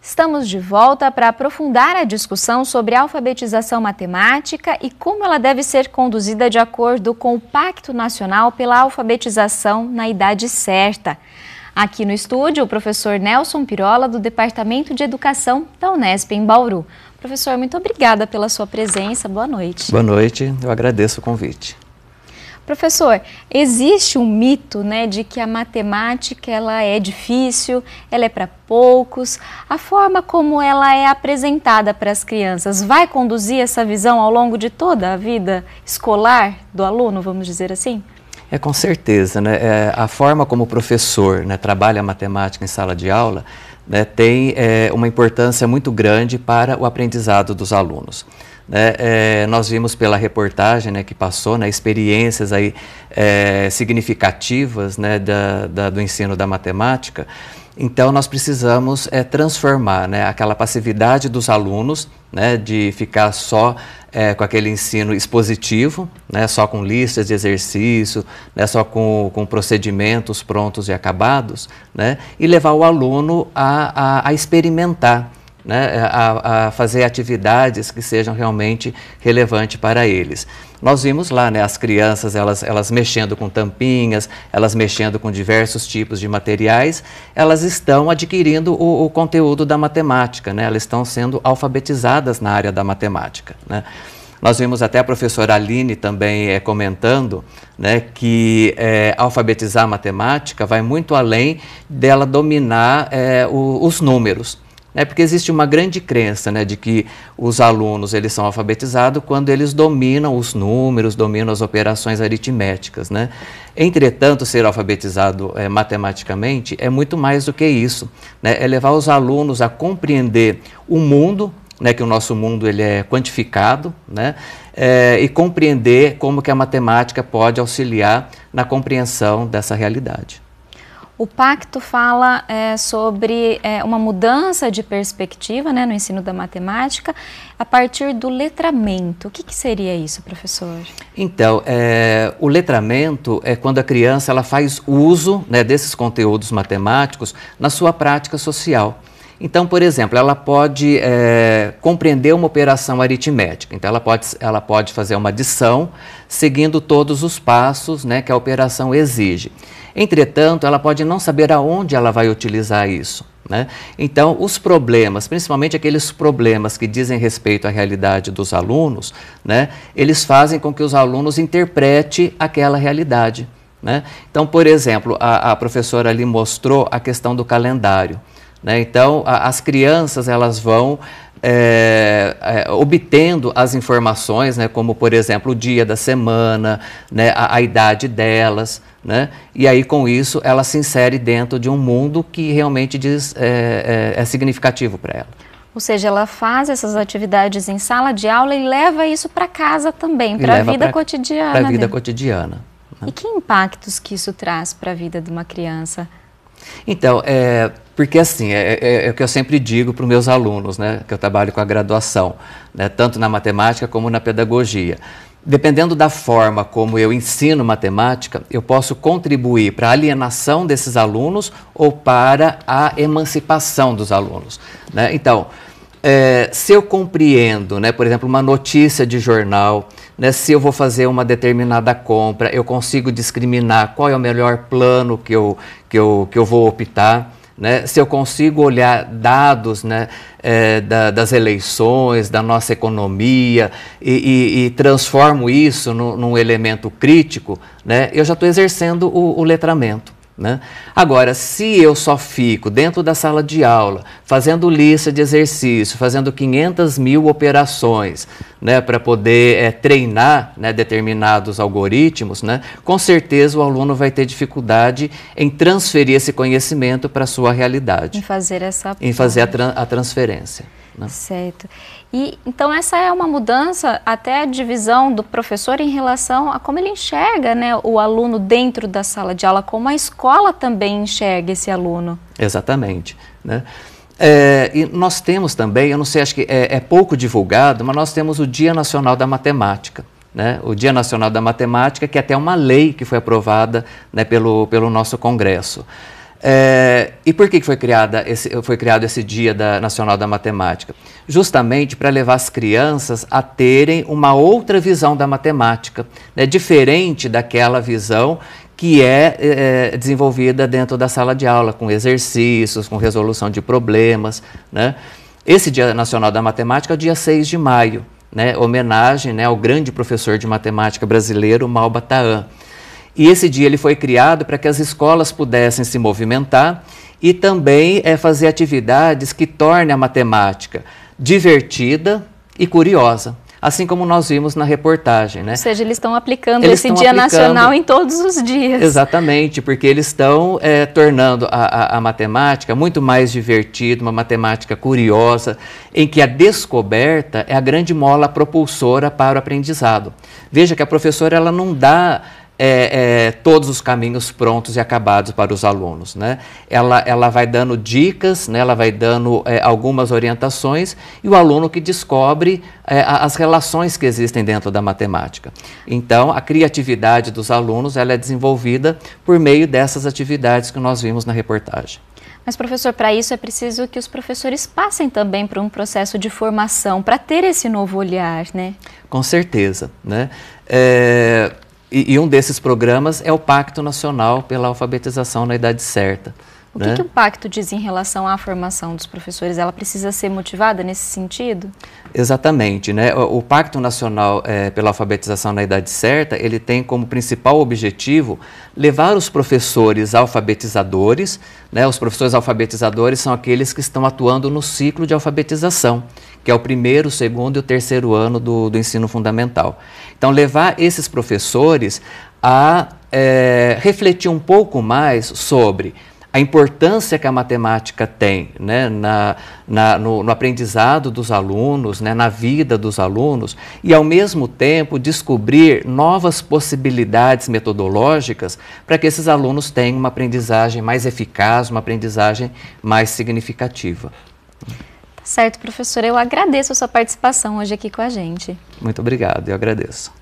Estamos de volta para aprofundar a discussão sobre a alfabetização matemática e como ela deve ser conduzida de acordo com o Pacto Nacional pela Alfabetização na Idade Certa. Aqui no estúdio, o professor Nelson Pirola, do Departamento de Educação da Unesp em Bauru. Professor, muito obrigada pela sua presença. Boa noite. Boa noite, eu agradeço o convite. Professor, existe um mito, de que a matemática ela é difícil, ela é para poucos. A forma como ela é apresentada para as crianças vai conduzir essa visão ao longo de toda a vida escolar do aluno, vamos dizer assim? Com certeza, a forma como o professor trabalha a matemática em sala de aula tem uma importância muito grande para o aprendizado dos alunos. Nós vimos pela reportagem que passou, experiências aí, significativas do ensino da matemática. Então, nós precisamos transformar aquela passividade dos alunos, de ficar só com aquele ensino expositivo, só com listas de exercício, só com procedimentos prontos e acabados, e levar o aluno a experimentar, a fazer atividades que sejam realmente relevantes para eles. Nós vimos lá, as crianças, elas mexendo com tampinhas, elas mexendo com diversos tipos de materiais, elas estão adquirindo o conteúdo da matemática, elas estão sendo alfabetizadas na área da matemática, Nós vimos até a professora Aline também comentando que alfabetizar a matemática vai muito além dela dominar os números. Porque existe uma grande crença de que os alunos eles são alfabetizados quando eles dominam os números, dominam as operações aritméticas. Entretanto, ser alfabetizado matematicamente é muito mais do que isso. É levar os alunos a compreender o mundo, que o nosso mundo ele é quantificado, e compreender como que a matemática pode auxiliar na compreensão dessa realidade. O pacto fala sobre uma mudança de perspectiva no ensino da matemática a partir do letramento. O que seria isso, professor? Então, o letramento é quando a criança ela faz uso desses conteúdos matemáticos na sua prática social. Então, por exemplo, ela pode compreender uma operação aritmética. Então, ela pode fazer uma adição seguindo todos os passos que a operação exige. Entretanto, ela pode não saber aonde ela vai utilizar isso. Então, os problemas, principalmente aqueles problemas que dizem respeito à realidade dos alunos, eles fazem com que os alunos interpretem aquela realidade. Então, por exemplo, a professora ali mostrou a questão do calendário. Então, as crianças elas vão obtendo as informações, como, por exemplo, o dia da semana, a idade delas, e aí, com isso, ela se insere dentro de um mundo que realmente é significativo para ela. Ou seja, ela faz essas atividades em sala de aula e leva isso para casa também, para a vida cotidiana. Para a vida cotidiana. E que impactos que isso traz para a vida de uma criança? Então, porque assim, é o que eu sempre digo para os meus alunos, que eu trabalho com a graduação, tanto na matemática como na pedagogia. Dependendo da forma como eu ensino matemática, eu posso contribuir para a alienação desses alunos ou para a emancipação dos alunos. Então, se eu compreendo, por exemplo, uma notícia de jornal, se eu vou fazer uma determinada compra, eu consigo discriminar qual é o melhor plano que eu vou optar. Se eu consigo olhar dados das eleições, da nossa economia e transformo isso num elemento crítico, eu já estou exercendo o letramento. Agora, se eu só fico dentro da sala de aula, fazendo lista de exercício, fazendo 500.000 operações, para poder treinar determinados algoritmos, com certeza o aluno vai ter dificuldade em transferir esse conhecimento para a sua realidade. Em fazer a transferência. Certo. E então essa é uma mudança até de visão do professor em relação a como ele enxerga o aluno dentro da sala de aula, como a escola também enxerga esse aluno. Exatamente. E nós temos também, eu não sei, acho que é pouco divulgado, mas nós temos o Dia Nacional da Matemática. O Dia Nacional da Matemática, que é até uma lei que foi aprovada pelo nosso Congresso. E por que foi criado esse Dia Nacional da Matemática? Justamente para levar as crianças a terem uma outra visão da matemática, né, diferente daquela visão que é desenvolvida dentro da sala de aula, com exercícios, com resolução de problemas, né? Esse Dia Nacional da Matemática é o dia 6 de maio, né, homenagem, né, ao grande professor de matemática brasileiro, Malba Tahan. E esse dia ele foi criado para que as escolas pudessem se movimentar e também fazer atividades que tornem a matemática divertida e curiosa, assim como nós vimos na reportagem, né? Ou seja, eles estão aplicando esse Dia Nacional em todos os dias. Exatamente, porque eles estão tornando a matemática muito mais divertida, uma matemática curiosa, em que a descoberta é a grande mola propulsora para o aprendizado. Veja que a professora ela não dá todos os caminhos prontos e acabados para os alunos, né? Ela vai dando dicas, né? Ela vai dando algumas orientações e o aluno que descobre as relações que existem dentro da matemática. Então, a criatividade dos alunos ela é desenvolvida por meio dessas atividades que nós vimos na reportagem. Mas, professor, para isso é preciso que os professores passem também por um processo de formação, para ter esse novo olhar, né? Com certeza, né? E um desses programas é o Pacto Nacional pela Alfabetização na Idade Certa. O que o pacto diz em relação à formação dos professores? Ela precisa ser motivada nesse sentido? Exatamente, né? O Pacto Nacional pela Alfabetização na Idade Certa, ele tem como principal objetivo levar os professores alfabetizadores, né? Os professores alfabetizadores são aqueles que estão atuando no ciclo de alfabetização, que é o primeiro, o segundo e o terceiro ano do ensino fundamental. Então, levar esses professores a refletir um pouco mais sobre a importância que a matemática tem, né, no aprendizado dos alunos, né, na vida dos alunos, e ao mesmo tempo descobrir novas possibilidades metodológicas para que esses alunos tenham uma aprendizagem mais eficaz, uma aprendizagem mais significativa. Certo, professora, eu agradeço a sua participação hoje aqui com a gente. Muito obrigado, eu agradeço.